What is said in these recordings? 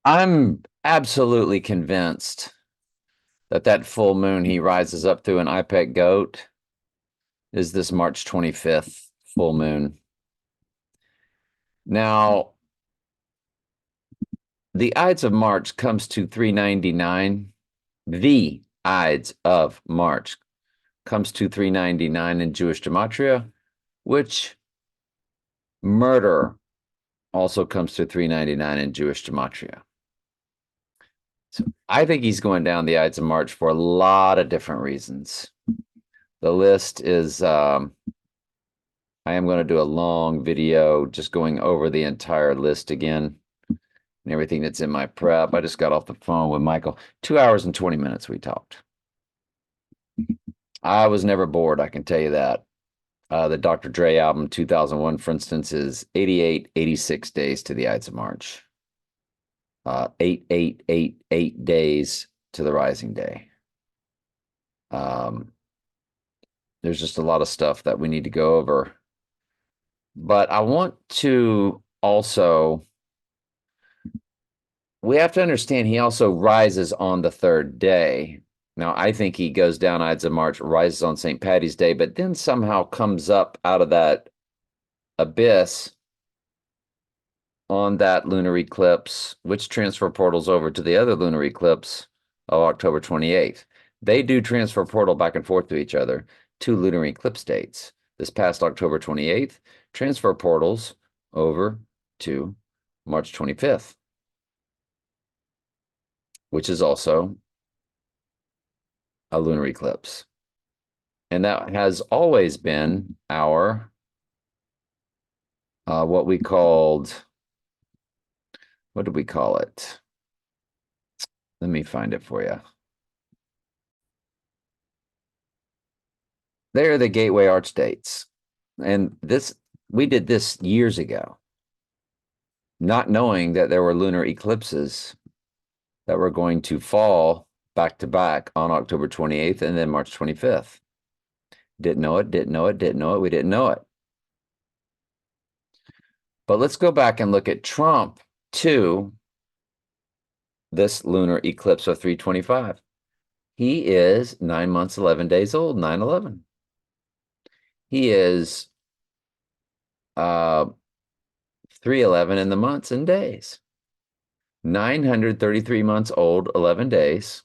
I'm absolutely convinced that that full moon he rises up through an IPEC goat is this March 25th full moon. Now, the Ides of March comes to 399. The Ides of March comes to 399 in Jewish gematria, which murder also comes to 399 in Jewish gematria. So I think he's going down the Ides of March for a lot of different reasons. The list is I am going to do a long video just going over the entire list again and everything that's in my prep. I just got off the phone with Michael. 2 hours and 20 minutes we talked. I was never bored, I can tell you that. The Dr. Dre album 2001, for instance, is 88, 86 days to the Ides of March. 8 days to the Rising Day. There's just a lot of stuff that we need to go over. But I want to also, we have to understand he also rises on the third day. Now, I think he goes down Ides of March, rises on St. Patty's Day, but then somehow comes up out of that abyss on that lunar eclipse, which transfer portals over to the other lunar eclipse of October 28th. They do transfer portal back and forth to each other, two lunar eclipse dates. This past October 28th, transfer portals over to March 25th, which is also a lunar eclipse. And that has always been our, what we called, what did we call it? Let me find it for you. They're the gateway arch dates. And this, we did this years ago, not knowing that there were lunar eclipses that were going to fall back to back on October 28th and then March 25th. Didn't know it, didn't know it, didn't know it, we didn't know it. But let's go back and look at Trump to this lunar eclipse of 325. He is 9 months, 11 days old, 9/11. He is 311 in the months and days. 933 months old, 11 days,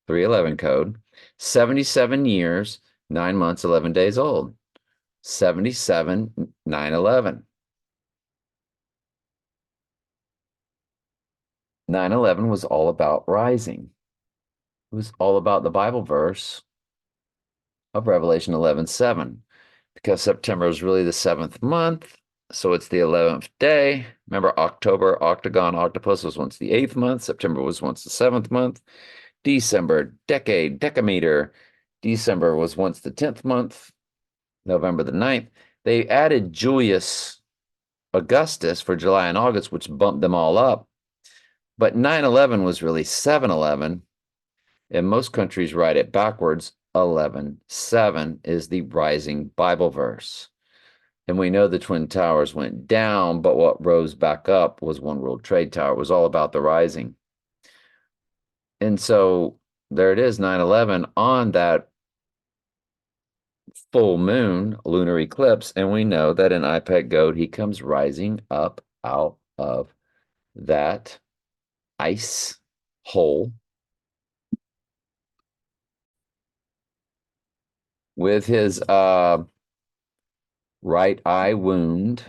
311 code. 77 years, 9 months, 11 days old. 77, 9/11. 9/11 was all about rising. It was all about the Bible verse of Revelation 11:7, because September is really the 7th month, so it's the 11th day. Remember, October, octagon, octopus was once the 8th month. September was once the 7th month. December, decade, decameter. December was once the 10th month. November the 9th. They added Julius Augustus for July and August, which bumped them all up. But 9/11 was really 7/11, and most countries write it backwards. 11:7 is the rising Bible verse. And we know the Twin Towers went down, but what rose back up was One World Trade Tower. It was all about the rising. And so there it is, 9/11 on that full moon lunar eclipse. And we know that in IPEC Goat, he comes rising up out of that ice hole with his right eye wound,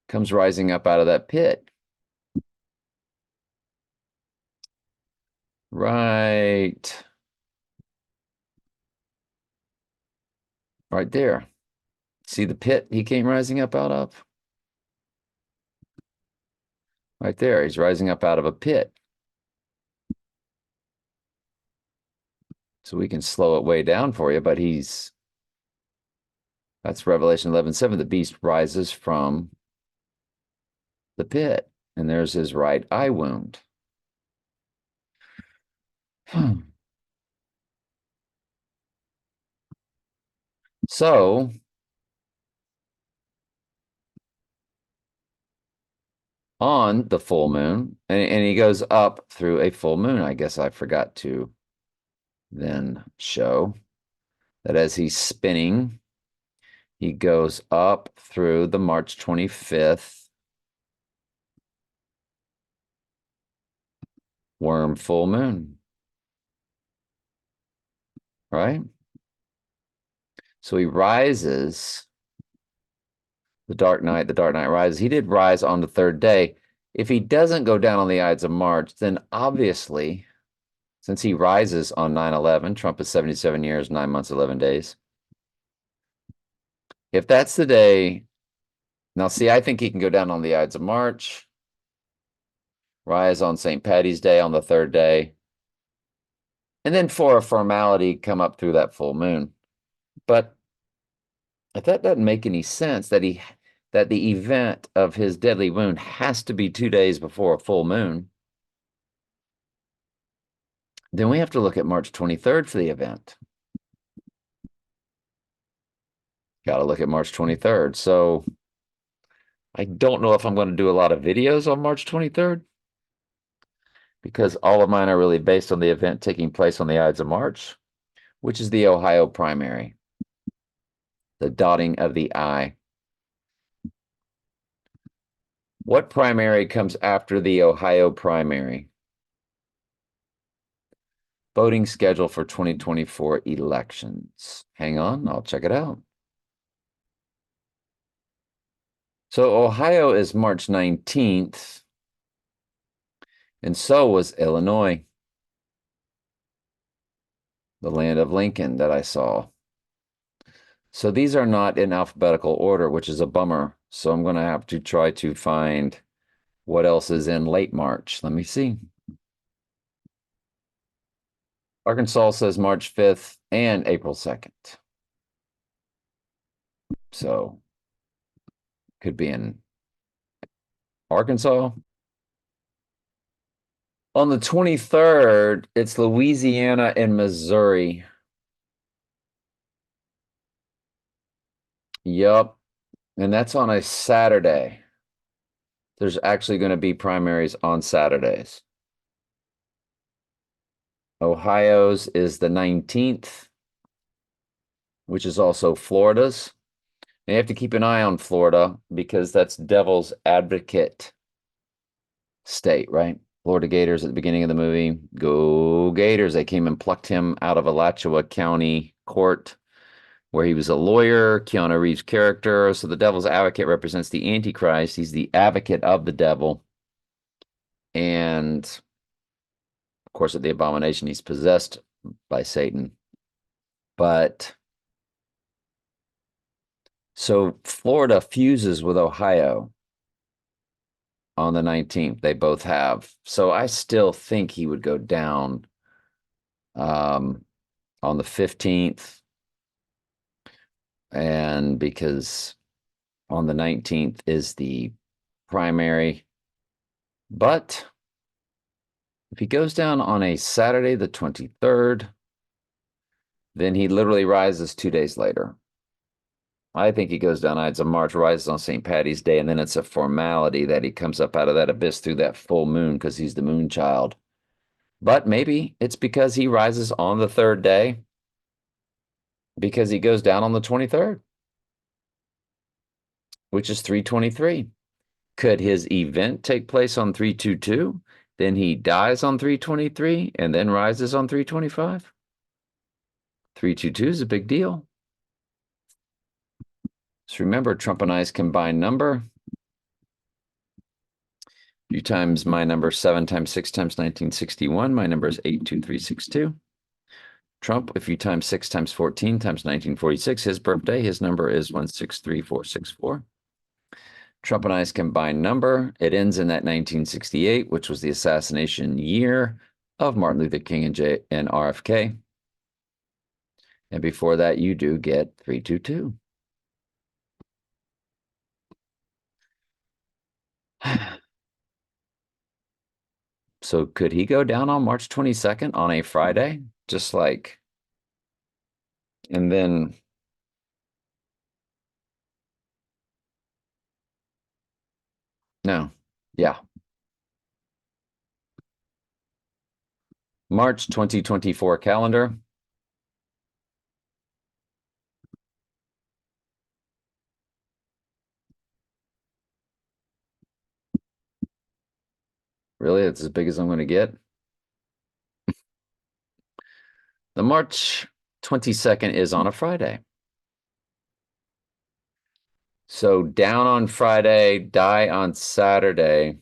comes rising up out of that pit. Right there. See the pit he came rising up out of? Right there. He's rising up out of a pit. So we can slow it way down for you, but that's Revelation 11:7. The beast rises from the pit, and there's his right eye wound. So on the full moon, and he goes up through a full moon. I guess I forgot to then show that as he's spinning, he goes up through the March 25th worm full moon, right? So he rises the dark night rises. He did rise on the third day. If he doesn't go down on the Ides of March, then obviously, since he rises on 9/11, Trump is 77 years, 9 months, 11 days. If that's the day, now see, I think he can go down on the Ides of March, rise on St. Patty's Day on the third day, and then for a formality, come up through that full moon. But if that doesn't make any sense, that the event of his deadly wound has to be 2 days before a full moon, then we have to look at March 23rd for the event. Got to look at March 23rd. So I don't know if I'm going to do a lot of videos on March 23rd because all of mine are really based on the event taking place on the Ides of March, which is the Ohio primary, the dotting of the I. What primary comes after the Ohio primary? Voting schedule for 2024 elections. Hang on, I'll check it out. So Ohio is March 19th, and so was Illinois, the land of Lincoln that I saw. So these are not in alphabetical order, which is a bummer. So I'm going to have to try to find what else is in late March. Let me see. Arkansas says March 5th and April 2nd. So could be in Arkansas. On the 23rd, it's Louisiana and Missouri. Yup. And that's on a Saturday. There's actually going to be primaries on Saturdays. Ohio's is the 19th, which is also Florida's. And you have to keep an eye on Florida because that's devil's advocate state, right? Florida Gators at the beginning of the movie. Go Gators. They came and plucked him out of Alachua County Court where he was a lawyer, Keanu Reeves' character. So the devil's advocate represents the Antichrist. He's the advocate of the devil. And of course, at the abomination, he's possessed by Satan. But so Florida fuses with Ohio on the 19th. They both have. So I still think he would go down on the 15th. And because on the 19th is the primary. But if he goes down on a Saturday, the 23rd, then he literally rises 2 days later. I think he goes down Ides of March, rises on St. Patty's Day, and then it's a formality that he comes up out of that abyss through that full moon because he's the moon child. But maybe it's because he rises on the third day because he goes down on the 23rd, which is 323. Could his event take place on 322? Then he dies on 323 and then rises on 325? 322 is a big deal. So remember, Trump and I's combined number. You times my number 7 times 6 times 1961. My number is 82362. Trump, if you times 6 times 14 times 1946, his birthday, his number is 163464. Trump and I's combined number, it ends in that 1968, which was the assassination year of Martin Luther King and RFK. And before that, you do get 322. So could he go down on March 22nd on a Friday? Just like, and then no. Yeah. March 2024 calendar. Really? It's as big as I'm going to get? The March 22nd is on a Friday. So down on Friday, die on Saturday.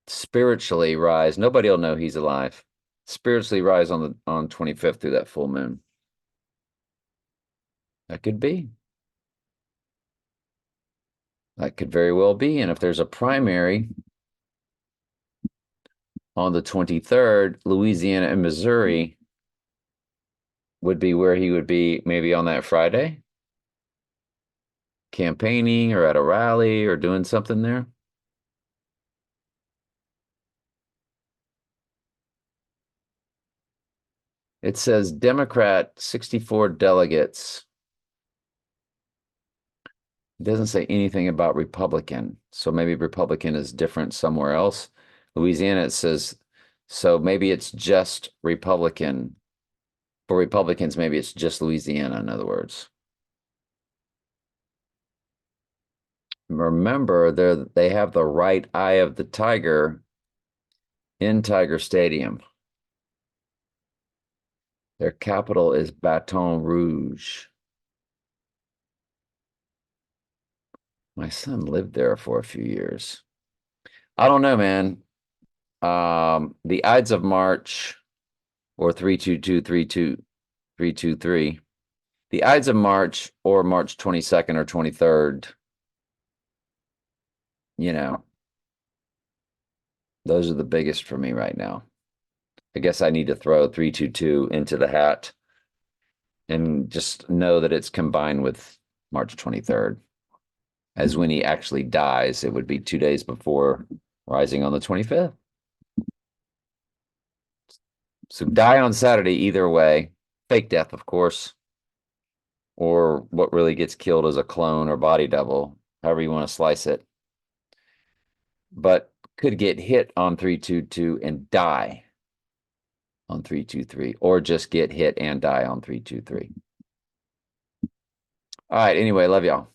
Spiritually rise. Nobody will know he's alive. Spiritually rise on 25th through that full moon. That could be. That could very well be. And if there's a primary on the 23rd, Louisiana and Missouri would be where he would be maybe on that Friday, campaigning or at a rally or doing something there. It says Democrat 64 delegates. It doesn't say anything about Republican. So maybe Republican is different somewhere else. Louisiana, it says, so maybe it's just Republican. For Republicans, maybe it's just Louisiana, in other words. Remember, they have the right eye of the tiger in Tiger Stadium. Their capital is Baton Rouge. My son lived there for a few years. I don't know, man. The Ides of March or 322 323. The Ides of March or March 22nd or 23rd, you know, those are the biggest for me right now. I guess I need to throw 322 into the hat and just know that it's combined with March 23rd. As when he actually dies, it would be 2 days before rising on the 25th. So die on Saturday either way. Fake death, of course. Or what really gets killed is a clone or body double, however you want to slice it. But could get hit on 322 and die on 323, or just get hit and die on 323. All right, anyway, love y'all.